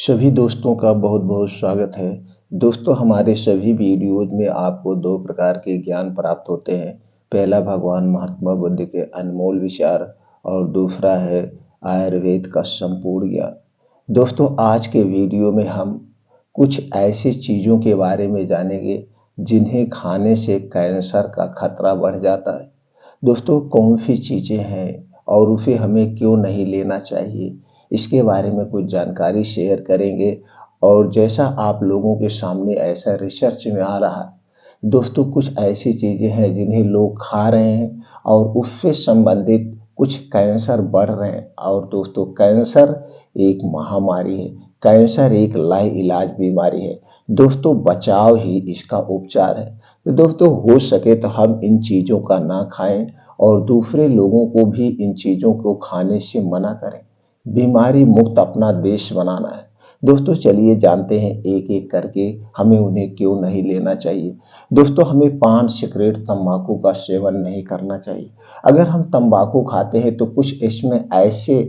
सभी दोस्तों का बहुत बहुत स्वागत है। दोस्तों, हमारे सभी वीडियोज में आपको दो प्रकार के ज्ञान प्राप्त होते हैं। पहला भगवान महात्मा बुद्ध के अनमोल विचार और दूसरा है आयुर्वेद का संपूर्ण ज्ञान। दोस्तों, आज के वीडियो में हम कुछ ऐसी चीज़ों के बारे में जानेंगे जिन्हें खाने से कैंसर का खतरा बढ़ जाता है। दोस्तों, कौन सी चीज़ें हैं और उसे हमें क्यों नहीं लेना चाहिए, इसके बारे में कुछ जानकारी शेयर करेंगे। और जैसा आप लोगों के सामने ऐसा रिसर्च में आ रहा है, दोस्तों कुछ ऐसी चीज़ें हैं जिन्हें लोग खा रहे हैं और उससे संबंधित कुछ कैंसर बढ़ रहे हैं। और दोस्तों, कैंसर एक महामारी है, कैंसर एक लाइलाज बीमारी है। दोस्तों, बचाव ही इसका उपचार है। तो दोस्तों, हो सके तो हम इन चीज़ों का ना खाएं और दूसरे लोगों को भी इन चीज़ों को खाने से मना करें। बीमारी मुक्त अपना देश बनाना है। दोस्तों, चलिए जानते हैं एक एक करके हमें उन्हें क्यों नहीं लेना चाहिए। दोस्तों, हमें पान, सिगरेट, तंबाकू का सेवन नहीं करना चाहिए। अगर हम तंबाकू खाते हैं तो कुछ इसमें ऐसे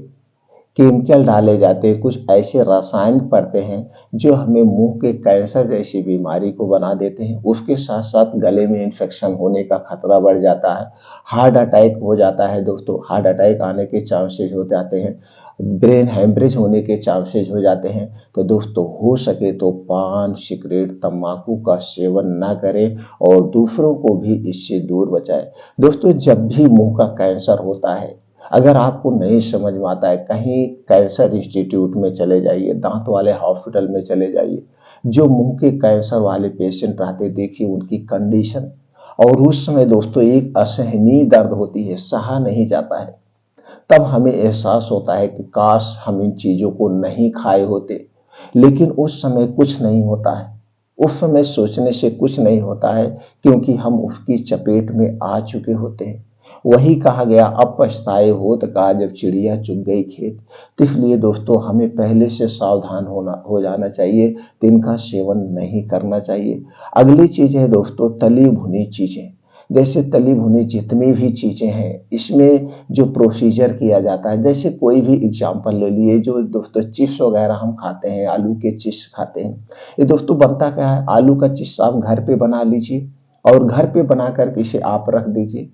केमिकल डाले जाते हैं, कुछ ऐसे रसायन पड़ते हैं जो हमें मुंह के कैंसर जैसी बीमारी को बना देते हैं। उसके साथ साथ गले में इन्फेक्शन होने का खतरा बढ़ जाता है, हार्ट अटैक हो जाता है। दोस्तों, हार्ट अटैक आने के चांसेस हो जाते हैं, ब्रेन हेमरेज होने के चांसेस हो जाते हैं। तो दोस्तों, हो सके तो पान, सिगरेट, तंबाकू का सेवन ना करें और दूसरों को भी इससे दूर बचाएं। दोस्तों, जब भी मुंह का कैंसर होता है, अगर आपको नहीं समझ में आता है, कहीं कैंसर इंस्टीट्यूट में चले जाइए, दांत वाले हॉस्पिटल में चले जाइए। जो मुंह के कैंसर वाले पेशेंट रहते, देखिए उनकी कंडीशन। और उस समय दोस्तों एक असहनीय दर्द होती है, सहा नहीं जाता है। तब हमें एहसास होता है कि काश हम इन चीज़ों को नहीं खाए होते। लेकिन उस समय कुछ नहीं होता है, उस समय सोचने से कुछ नहीं होता है, क्योंकि हम उसकी चपेट में आ चुके होते हैं। वही कहा गया, अब पछताए होत का जब चिड़िया चुग गई खेत। तो इसलिए दोस्तों, हमें पहले से सावधान हो जाना चाहिए, तो इनका सेवन नहीं करना चाहिए। अगली चीज़ है दोस्तों तली भुनी चीज़ें। जैसे तली भुनी जितनी भी चीज़ें हैं, इसमें जो प्रोसीजर किया जाता है, जैसे कोई भी एग्जाम्पल ले लिए, जो दोस्तों चिप्स वगैरह हम खाते हैं, आलू के चिप्स खाते हैं। ये दोस्तों बनता क्या है, आलू का चिप्स आप घर पे बना लीजिए और घर पे बना कर इसे आप रख दीजिए।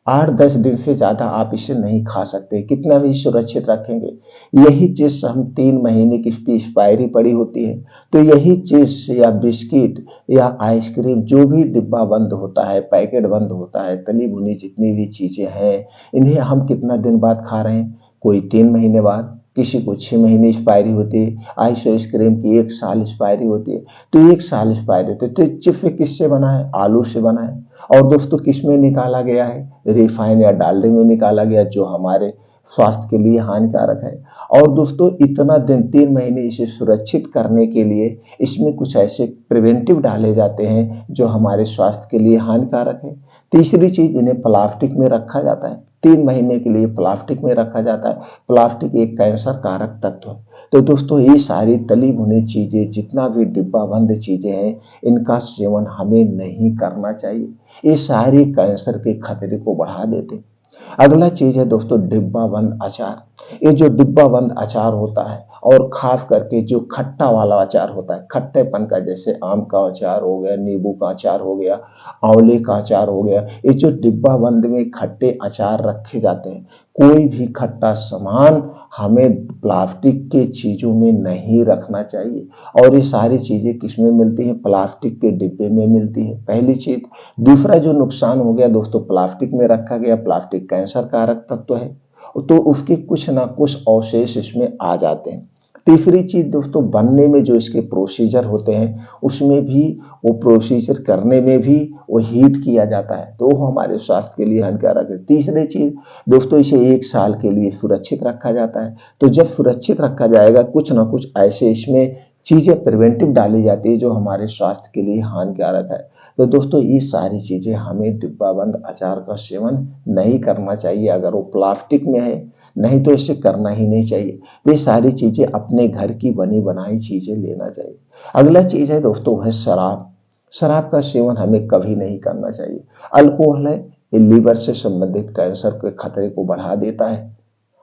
8-10 दिन से ज़्यादा आप इसे नहीं खा सकते, कितना भी सुरक्षित रखेंगे। यही चीज़ हम 3 महीने की इसकी एक्सपायरी पड़ी होती है। तो यही चीज़ या बिस्किट या आइसक्रीम जो भी डिब्बा बंद होता है, पैकेट बंद होता है, तली भुनी जितनी भी चीज़ें हैं, इन्हें हम कितना दिन बाद खा रहे हैं। कोई 3 महीने बाद, किसी को 6 महीने एक्सपायरी होती है, आइसक्रीम की 1 साल एक्सपायरी होती है। तो 1 साल एक्सपायरी होती है। तो चिप्स किससे बना है, आलू से बना है। और दोस्तों, किस में निकाला गया है, रिफाइन या डालडे में निकाला गया, जो हमारे स्वास्थ्य के लिए हानिकारक है। और दोस्तों, इतना दिन 3 महीने इसे सुरक्षित करने के लिए इसमें कुछ ऐसे प्रिवेंटिव डाले जाते हैं जो हमारे स्वास्थ्य के लिए हानिकारक है। तीसरी चीज, इन्हें प्लास्टिक में रखा जाता है, 3 महीने के लिए प्लास्टिक में रखा जाता है। प्लास्टिक एक कैंसर कारक तत्व है। तो दोस्तों, ये सारी तली भुनी चीजें, जितना भी डिब्बा बंद चीजें हैं, इनका सेवन हमें नहीं करना चाहिए। ये सारी कैंसर के खतरे को बढ़ा देते। अगला चीज है दोस्तों डिब्बा बंद अचार। ये जो डिब्बा बंद अचार होता है, और खास करके जो खट्टा वाला अचार होता है, खट्टेपन का, जैसे आम का अचार हो गया, नींबू का अचार हो गया, आंवले का अचार हो गया, ये जो डिब्बा बंद में खट्टे अचार रखे जाते हैं, कोई भी खट्टा सामान हमें प्लास्टिक के चीजों में नहीं रखना चाहिए। और ये सारी चीजें किसमें मिलती हैं, प्लास्टिक के डिब्बे में मिलती है, पहली चीज। दूसरा जो नुकसान हो गया दोस्तों, प्लास्टिक में रखा गया, प्लास्टिक कैंसर कारक तत्व है, तो उसके कुछ ना कुछ अवशेष इसमें आ जाते हैं। तीसरी चीज दोस्तों, बनने में जो इसके प्रोसीजर होते हैं, उसमें भी, वो प्रोसीजर करने में भी वो हीट किया जाता है, तो वो हमारे स्वास्थ्य के लिए हानिकारक है। तीसरी चीज दोस्तों, इसे 1 साल के लिए सुरक्षित रखा जाता है। तो जब सुरक्षित रखा जाएगा, कुछ ना कुछ ऐसे इसमें चीजें प्रिवेंटिव डाली जाती है जो हमारे स्वास्थ्य के लिए हानिकारक है। तो दोस्तों, ये सारी चीजें हमें डिब्बा बंद अचार का सेवन नहीं करना चाहिए। अगर वो प्लास्टिक में है, नहीं तो इसे करना ही नहीं चाहिए। ये सारी चीजें अपने घर की बनी बनाई चीजें लेना चाहिए। अगला चीज है दोस्तों, है शराब। शराब का सेवन हमें कभी नहीं करना चाहिए। अल्कोहल है, ये लीवर से संबंधित कैंसर के खतरे को बढ़ा देता है।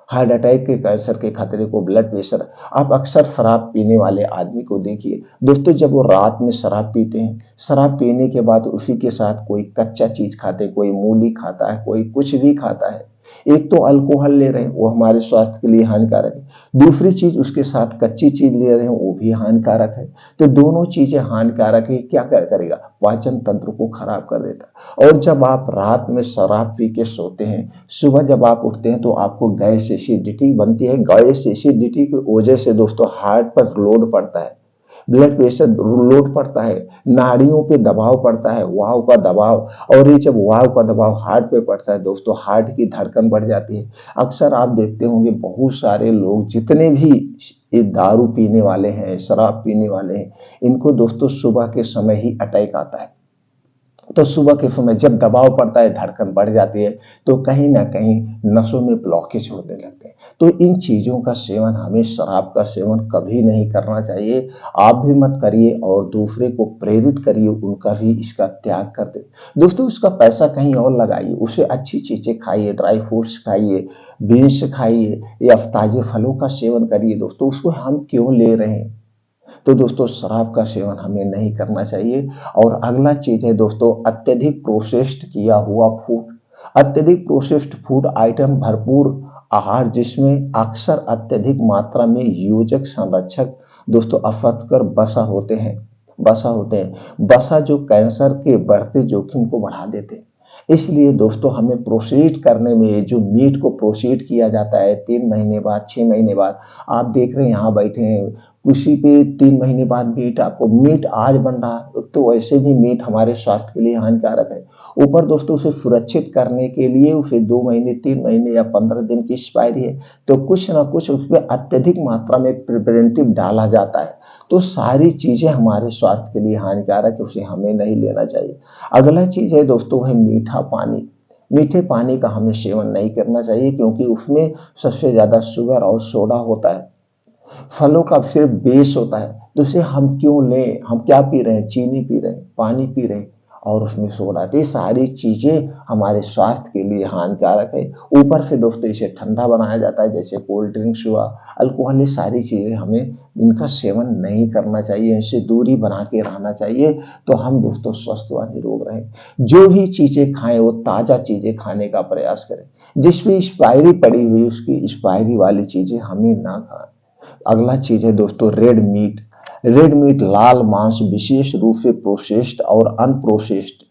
हार्ट अटैक के, कैंसर के खतरे को, ब्लड प्रेशर। आप अक्सर शराब पीने वाले आदमी को देखिए दोस्तों, जब वो रात में शराब पीते हैं, शराब पीने के बाद उसी के साथ कोई कच्चा चीज खाते हैं, कोई मूली खाता है, कोई कुछ भी खाता है। एक तो अल्कोहल ले रहे हैं, वो हमारे स्वास्थ्य के लिए हानिकारक है। दूसरी चीज उसके साथ कच्ची चीज ले रहे हैं, वो भी हानिकारक है। तो दोनों चीजें हानिकारक है। क्या करेगा? पाचन तंत्र को खराब कर देता। और जब आप रात में शराब पी के सोते हैं, सुबह जब आप उठते हैं तो आपको गैस एसिडिटी बनती है। गैस एसिडिटी की वजह से दोस्तों हार्ट पर लोड पड़ता है, ब्लड प्रेशर लोड पड़ता है, नाड़ियों पे दबाव पड़ता है, वाव का दबाव। और ये जब वाव का दबाव हार्ट पे पड़ता है दोस्तों, हार्ट की धड़कन बढ़ जाती है। अक्सर आप देखते होंगे बहुत सारे लोग, जितने भी ये दारू पीने वाले हैं, शराब पीने वाले हैं, इनको दोस्तों सुबह के समय ही अटैक आता है। तो सुबह के समय जब दबाव पड़ता है, धड़कन बढ़ जाती है, तो कहीं ना कहीं नसों में ब्लॉकेज होने लगते हैं। तो इन चीजों का सेवन, हमें शराब का सेवन कभी नहीं करना चाहिए। आप भी मत करिए और दूसरे को प्रेरित करिए, उनका भी इसका त्याग कर दे। दोस्तों उसका पैसा कहीं और लगाइए, उसे अच्छी चीजें खाइए, ड्राई फ्रूट्स खाइए, बीन्स खाइए, या ताजे फलों का सेवन करिए। दोस्तों उसको हम क्यों ले रहे हैं? तो दोस्तों शराब का सेवन हमें नहीं करना चाहिए। और अगला चीज है दोस्तों, अत्यधिक प्रोसेस्ड किया हुआ फूड। अत्यधिक प्रोसेस्ड फूड आइटम, भरपूर आहार जिसमें अक्सर अत्यधिक मात्रा में योजक, संरक्षक दोस्तों अफतकर बसा जो कैंसर के बढ़ते जोखिम को बढ़ा देते हैं। इसलिए दोस्तों हमें प्रोसीड करने में, जो मीट को प्रोसीड किया जाता है 3 महीने बाद, 6 महीने बाद, आप देख रहे हैं यहाँ बैठे हैं, किसी पे 3 महीने बाद मीट, आपको मीट आज बन रहा है, तो वैसे भी मीट हमारे स्वास्थ्य के लिए हानिकारक है। ऊपर दोस्तों उसे सुरक्षित करने के लिए उसे 2 महीने, 3 महीने या 15 दिन की एक्सपायरी है, तो कुछ ना कुछ उसमें अत्यधिक मात्रा में प्रिवेंटिव डाला जाता है। तो सारी चीजें हमारे स्वास्थ्य के लिए हानिकारक है, उसे हमें नहीं लेना चाहिए। अगला चीज है दोस्तों है मीठा पानी। मीठे पानी का हमें सेवन नहीं करना चाहिए, क्योंकि उसमें सबसे ज्यादा शुगर और सोडा होता है। फलों का सिर्फ बेस होता है, तो उसे हम क्यों लें? हम क्या पी रहे हैं? चीनी पी रहे हैं, पानी पी रहे हैं, और उसमें सोडा। तो ये सारी चीजें हमारे स्वास्थ्य के लिए हानिकारक है। ऊपर से दोस्तों इसे ठंडा बनाया जाता है, जैसे कोल्ड ड्रिंक्स हुआ, अल्कोहल, ये सारी चीजें हमें इनका सेवन नहीं करना चाहिए, इनसे दूरी बना के रहना चाहिए। तो हम दोस्तों स्वस्थ व निरोग रहें। जो भी चीजें खाएं वो ताजा चीजें खाने का प्रयास करें। जिसमें एक्सपायरी पड़ी हुई, उसकी एक्सपायरी वाली चीजें हमें ना खाएं। अगला चीज है दोस्तों रेड मीट। रेड मीट, लाल मांस, विशेष रूप से प्रोसेस्ड और अनप्रोसेस्ड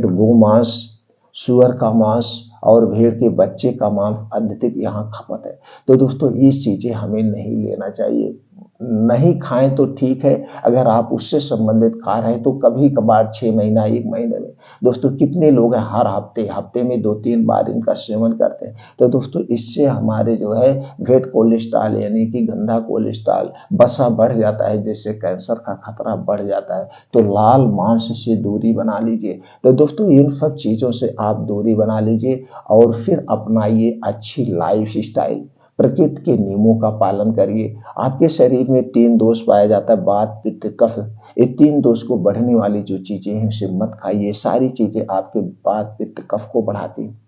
गो मांस, सुअर का मांस और भेड़ के बच्चे का मांस अत्यधिक यहाँ खपत है। तो दोस्तों ये चीजें हमें नहीं लेना चाहिए। नहीं खाएं तो ठीक है, अगर आप उससे संबंधित खा रहे हैं तो कभी कभार 6 महीना, 1 महीने में। दोस्तों कितने लोग हैं हर हफ्ते में 2-3 बार इनका सेवन करते हैं। तो दोस्तों इससे हमारे जो है वेट कोलेस्ट्रॉल यानी कि गंदा कोलेस्ट्रॉल बसा बढ़ जाता है, जिससे कैंसर का खतरा बढ़ जाता है। तो लाल मांस से दूरी बना लीजिए। तो दोस्तों इन सब चीजों से आप दूरी बना लीजिए और फिर अपनाइए अच्छी लाइफ स्टाइल। प्रकृति के नियमों का पालन करिए। आपके शरीर में 3 दोष पाया जाता है, वात, पित्त, कफ। ये 3 दोष को बढ़ने वाली जो चीजें हैं उसे मत खाइए। सारी चीजें आपके वात, पित्त, कफ को बढ़ाती हैं।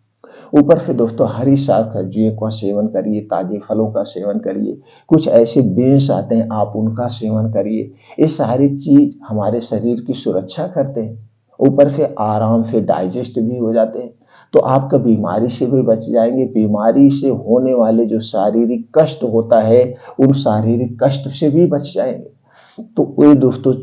ऊपर से दोस्तों हरी साग सब्जियों का सेवन करिए, ताजे फलों का सेवन करिए, कुछ ऐसे बीन्स आते हैं आप उनका सेवन करिए। ये सारी चीज हमारे शरीर की सुरक्षा करते हैं, ऊपर से आराम से डाइजेस्ट भी हो जाते हैं। तो आपका बीमारी से भी बच जाएंगे। बीमारी से होने वाले जो शारीरिक कष्ट होता है, उन शारीरिक कष्ट से भी बच जाएंगे। तो वही दोस्तों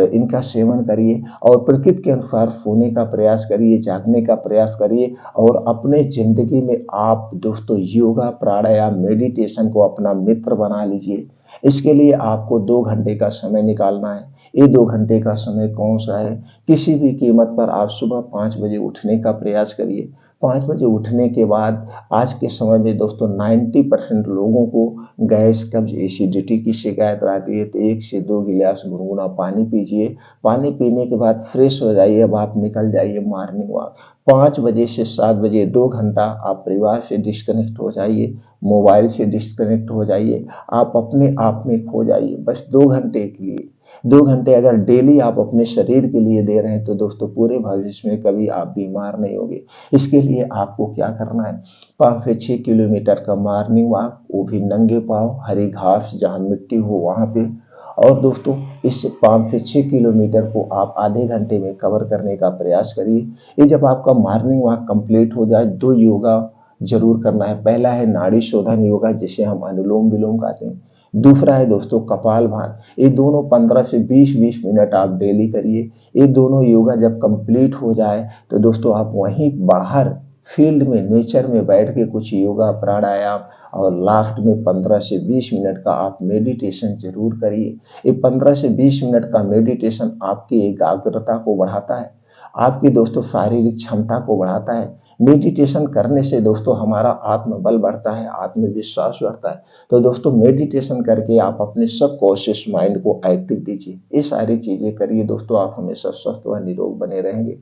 इनका सेवन करिए और प्रकृति के अनुसार सोने का प्रयास करिए, जागने का प्रयास करिए। और अपने जिंदगी में आप दोस्तों योगा, प्राणायाम, मेडिटेशन को अपना मित्र बना लीजिए। इसके लिए आपको 2 घंटे का समय निकालना है। ये 2 घंटे का समय कौन सा है? किसी भी कीमत पर आप सुबह 5 बजे उठने का प्रयास करिए। 5 बजे उठने के बाद आज के समय में दोस्तों 90% लोगों को गैस, कब्ज, एसिडिटी की शिकायत रहती है। तो 1 से 2 गिलास गुनगुना पानी पीजिए। पानी पीने के बाद फ्रेश हो जाइए। अब आप निकल जाइए मॉर्निंग वॉक। 5 बजे से 7 बजे 2 घंटा आप परिवार से डिस्कनेक्ट हो जाइए, मोबाइल से डिस्कनेक्ट हो जाइए, आप अपने आप में खो जाइए बस 2 घंटे के लिए। 2 घंटे अगर डेली आप अपने शरीर के लिए दे रहे हैं तो दोस्तों पूरे भविष्य में कभी आप बीमार नहीं होंगे। इसके लिए आपको क्या करना है, 5 से 6 किलोमीटर का मॉर्निंग वॉक, वो भी नंगे पाँव, हरी घास जहाँ मिट्टी हो वहाँ पे। और दोस्तों इस 5 से 6 किलोमीटर को आप आधे घंटे में कवर करने का प्रयास करिए। ये जब आपका मॉर्निंग वॉक कंप्लीट हो जाए, 2 योगा जरूर करना है। पहला है नाड़ी शोधन योगा, जिसे हम अनुलोम विलोम कहते हैं। दूसरा है दोस्तों कपाल भाती। ये दोनों 15 से 20-20 मिनट आप डेली करिए। ये दोनों योगा जब कंप्लीट हो जाए तो दोस्तों आप वहीं बाहर फील्ड में नेचर में बैठ के कुछ योगा प्राणायाम और लास्ट में 15 से 20 मिनट का आप मेडिटेशन जरूर करिए। ये 15 से 20 मिनट का मेडिटेशन आपकी एकाग्रता को बढ़ाता है, आपकी दोस्तों शारीरिक क्षमता को बढ़ाता है। मेडिटेशन करने से दोस्तों हमारा आत्मबल बढ़ता है, आत्मविश्वास बढ़ता है। तो दोस्तों मेडिटेशन करके आप अपने सबकॉन्शियस माइंड को एक्टिव दीजिए। ये सारी चीजें करिए दोस्तों, आप हमेशा स्वस्थ व निरोग बने रहेंगे।